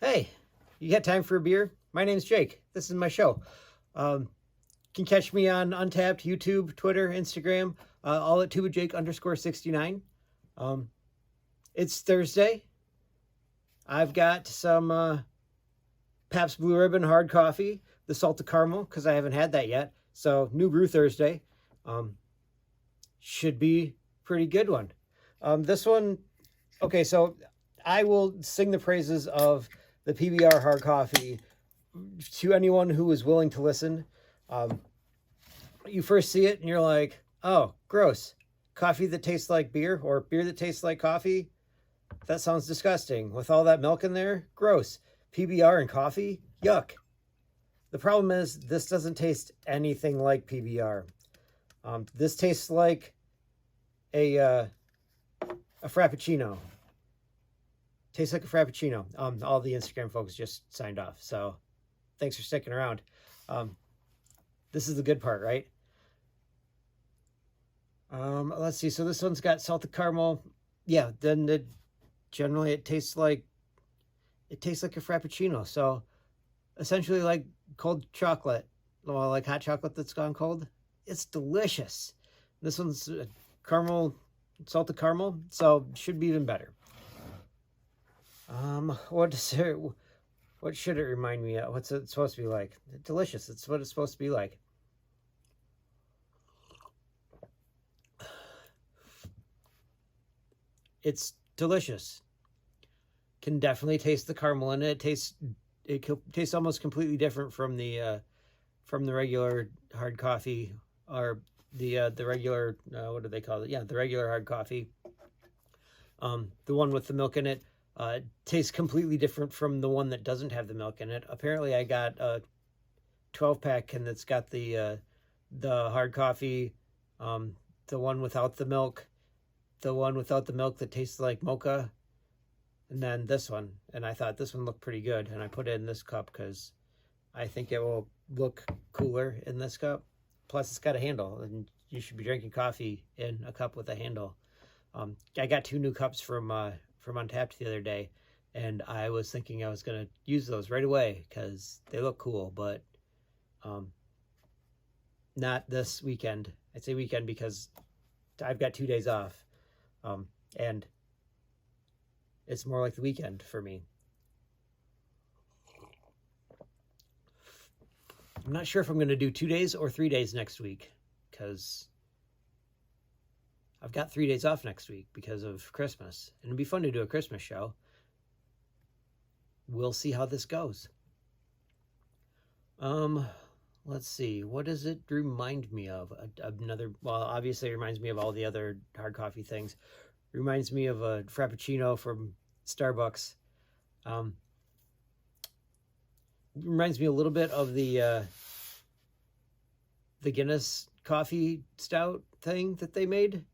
Hey, you got time for a beer? My name's Jake. This is my show. You can catch me on Untapped, YouTube, Twitter, Instagram, all at tubajake_69. Um, it's Thursday. I've got some Pabst Blue Ribbon hard coffee, the salted caramel, because I haven't had that yet. So, new brew Thursday. Should be pretty good one. This one, okay, so I will sing the praises of the PBR hard coffee to anyone who is willing to listen. You first see it and you're like, oh, gross. Coffee that tastes like beer or beer that tastes like coffee? That sounds disgusting. With all that milk in there? Gross. PBR and coffee? Yuck. The problem is this doesn't taste anything like PBR. This tastes like a Frappuccino. Tastes like a Frappuccino. All the Instagram folks just signed off, so thanks for sticking around. This is the good part, right? Let's see. So this one's got salted caramel. Yeah, then generally it tastes like a Frappuccino. So essentially like cold chocolate, well, like hot chocolate that's gone cold. It's delicious. This one's caramel, salted caramel, so should be even better. What should it remind me of? What's it supposed to be like? Delicious. It's what it's supposed to be like. It's delicious. Can definitely taste the caramel in it. It tastes almost completely different from the regular hard coffee, or the regular what do they call it? Yeah, the regular hard coffee. The one with the milk in it tastes completely different from the one that doesn't have the milk in it. Apparently, I got a 12-pack and it's got the hard coffee, the one without the milk, that tastes like mocha, and then this one. And I thought this one looked pretty good, and I put it in this cup because I think it will look cooler in this cup. Plus, it's got a handle, and you should be drinking coffee in a cup with a handle. I got 2 new cups from Untapped the other day, and I was thinking I was going to use those right away because they look cool, but not this weekend. I say weekend because I've got 2 days off, and it's more like the weekend for me. I'm not sure if I'm going to do 2 days or 3 days next week because I've got 3 days off next week because of Christmas. And it'd be fun to do a Christmas show. We'll see how this goes. Let's see. What does it remind me of? Well, obviously it reminds me of all the other hard coffee things. It reminds me of a Frappuccino from Starbucks. Reminds me a little bit of the Guinness coffee stout thing that they made,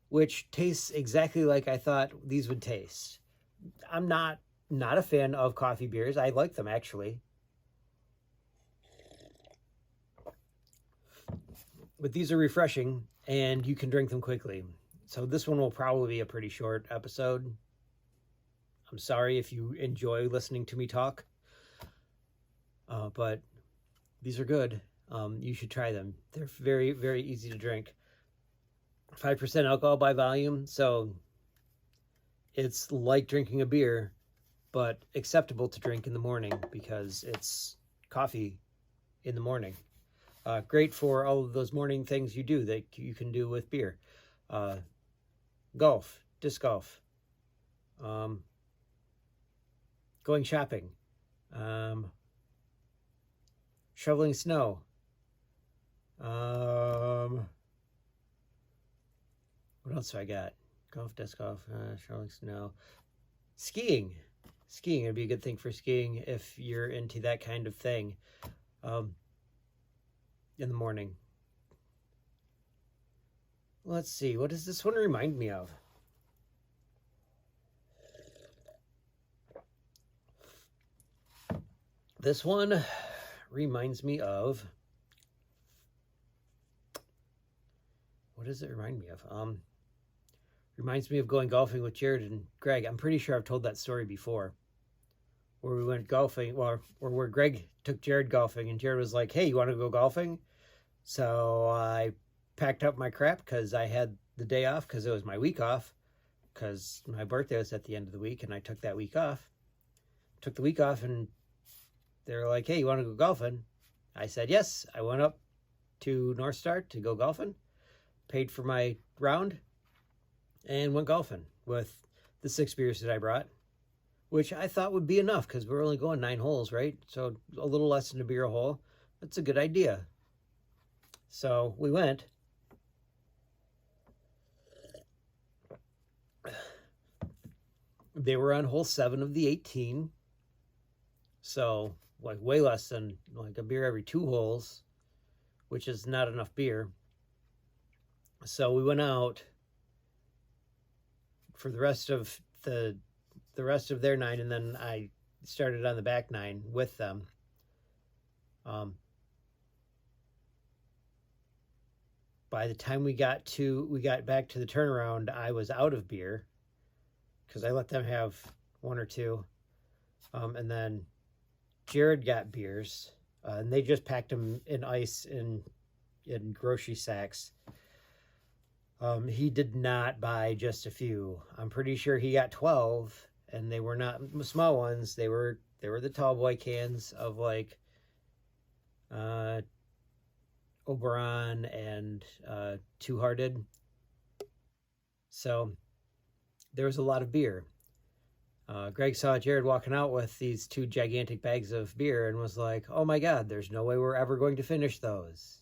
which tastes exactly like I thought these would taste. I'm not a fan of coffee beers. I like them, actually. But these are refreshing, and you can drink them quickly. So this one will probably be a pretty short episode. I'm sorry if you enjoy listening to me talk. But these are good. You should try them. They're very, very easy to drink. 5% alcohol by volume, so it's like drinking a beer, but acceptable to drink in the morning because it's coffee in the morning. Great for all of those morning things you do that you can do with beer. Golf, disc golf, going shopping, shoveling snow, what else do I got? Golf, disc golf, shoveling snow, skiing. Skiing would be a good thing for skiing if you're into that kind of thing. In the morning. Let's see. What does this one remind me of? This one reminds me of... What does it remind me of? Reminds me of going golfing with Jared and Greg. I'm pretty sure I've told that story before. where we went golfing, or where Greg took Jared golfing, and Jared was like, "Hey, you want to go golfing?" So I packed up my crap because I had the day off because it was my week off, because my birthday was at the end of the week, and I took that week off. Took the week off, and they were like, "Hey, you want to go golfing?" I said yes. I went up to North Star to go golfing, paid for my round, and went golfing with the 6 beers that I brought, which I thought would be enough because we're only going 9 holes, right? So a little less than a beer a hole. That's a good idea. So we went. They were on hole 7 of the 18. So like way less than like a beer every 2 holes, which is not enough beer. So we went out for the rest of their 9, and then I started on the back 9 with them. By the time we got back to the turnaround, I was out of beer because I let them have 1 or 2, and then Jared got beers, and they just packed them in ice in grocery sacks. He did not buy just a few. I'm pretty sure he got 12, and they were not small ones. They were the tall boy cans of like Oberon and Two Hearted. So there was a lot of beer. Greg saw Jared walking out with these 2 gigantic bags of beer and was like, "Oh my God, there's no way we're ever going to finish those."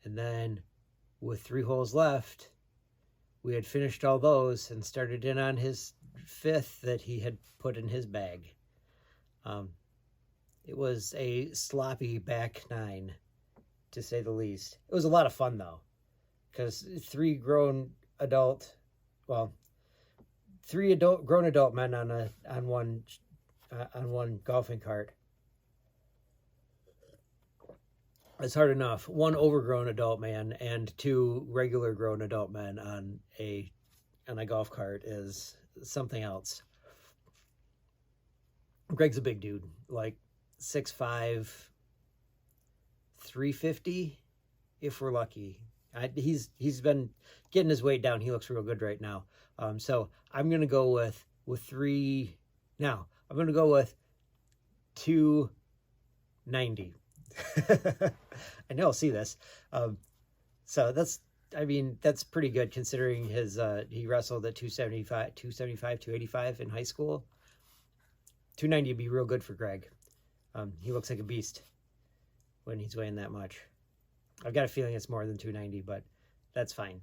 And then with 3 holes left, we had finished all those and started in on his 5th that he had put in his bag. It was a sloppy back 9, to say the least. It was a lot of fun though, because 3 grown adult men on one golfing cart. It's hard enough. 1 overgrown adult man and 2 regular grown adult men on a golf cart is something else. Greg's a big dude, like 6'5", 350, if we're lucky. He's been getting his weight down. He looks real good right now. So I'm gonna go with 3. Now I'm gonna go with 290. I know I'll see this. So that's pretty good considering his he wrestled at 275, 285 in high school. 290 would be real good for Greg. He looks like a beast when he's weighing that much. I've got a feeling it's more than 290, but that's fine.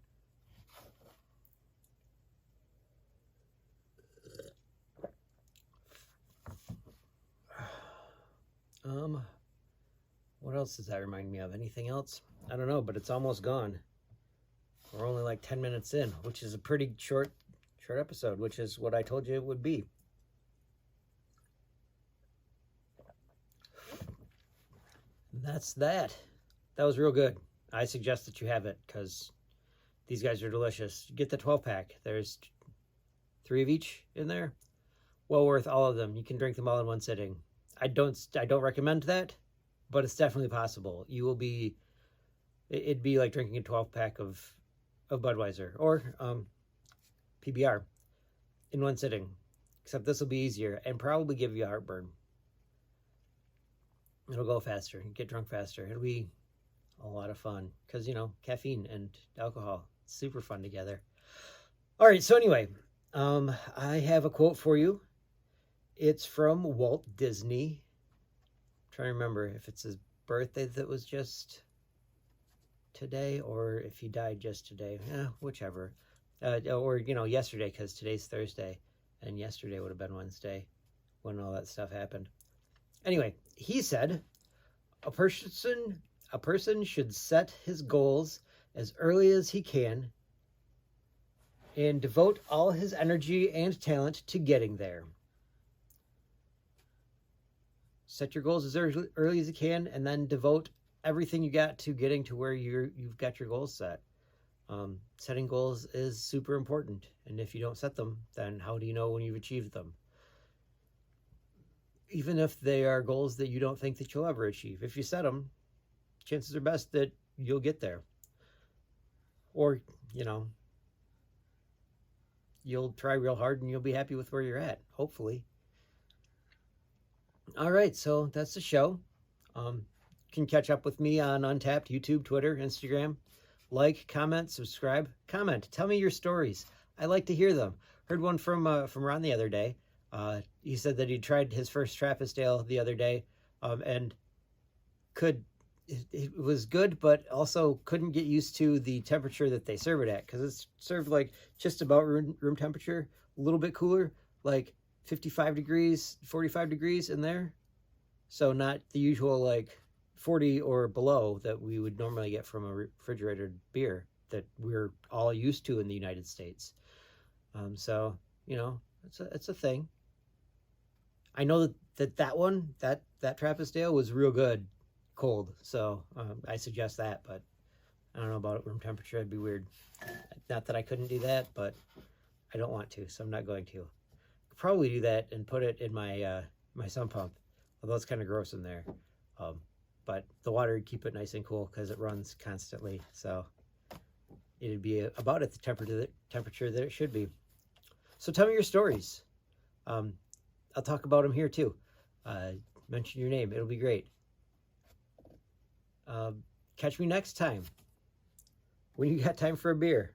What else does that remind me of? Anything else? I don't know, but it's almost gone. We're only like 10 minutes in, which is a pretty short episode, which is what I told you it would be. That's that. That was real good. I suggest that you have it because these guys are delicious. Get the 12-pack. There's 3 of each in there. Well worth all of them. You can drink them all in one sitting. I don't recommend that, but it's definitely possible. It'd be like drinking a 12-pack of Budweiser or PBR in one sitting, except this will be easier and probably give you a heartburn. It'll go faster, get drunk faster. It'll be a lot of fun because, caffeine and alcohol, super fun together. All right, so anyway, I have a quote for you. It's from Walt Disney. I'm trying to remember if it's his birthday that was just today or if he died just today. Whichever. Or, yesterday, because today's Thursday and yesterday would have been Wednesday when all that stuff happened. Anyway, he said, a person should set his goals as early as he can and devote all his energy and talent to getting there. Set your goals as early as you can and then devote everything you got to getting to where you've got your goals set. Setting goals is super important. And if you don't set them, then how do you know when you've achieved them? even if they are goals that you don't think that you'll ever achieve. If you set them, chances are best that you'll get there. Or, you know, you'll try real hard and you'll be happy with where you're at, hopefully. All right, so that's the show. You can catch up with me on Untapped, YouTube, Twitter, Instagram. Like, comment, subscribe, comment. Tell me your stories. I like to hear them. Heard one from Ron the other day. He said that he tried his first Trappist ale the other day, and it was good, but also couldn't get used to the temperature that they serve it at, because it's served like just about room temperature, a little bit cooler, like 55 degrees, 45 degrees in there. So not the usual like 40 or below that we would normally get from a refrigerated beer that we're all used to in the United States. So, you know, it's a thing. I know that one, that Trappist ale was real good cold. So I suggest that, but I don't know about room temperature. It'd be weird. Not that I couldn't do that, but I don't want to, so I'm not going to. I'll probably do that and put it in my my sump pump, although it's kind of gross in there. But the water would keep it nice and cool because it runs constantly. So it'd be about at the temperature that it should be. So tell me your stories. I'll talk about them here too. Mention your name. It'll be great. Catch me next time when you got time for a beer.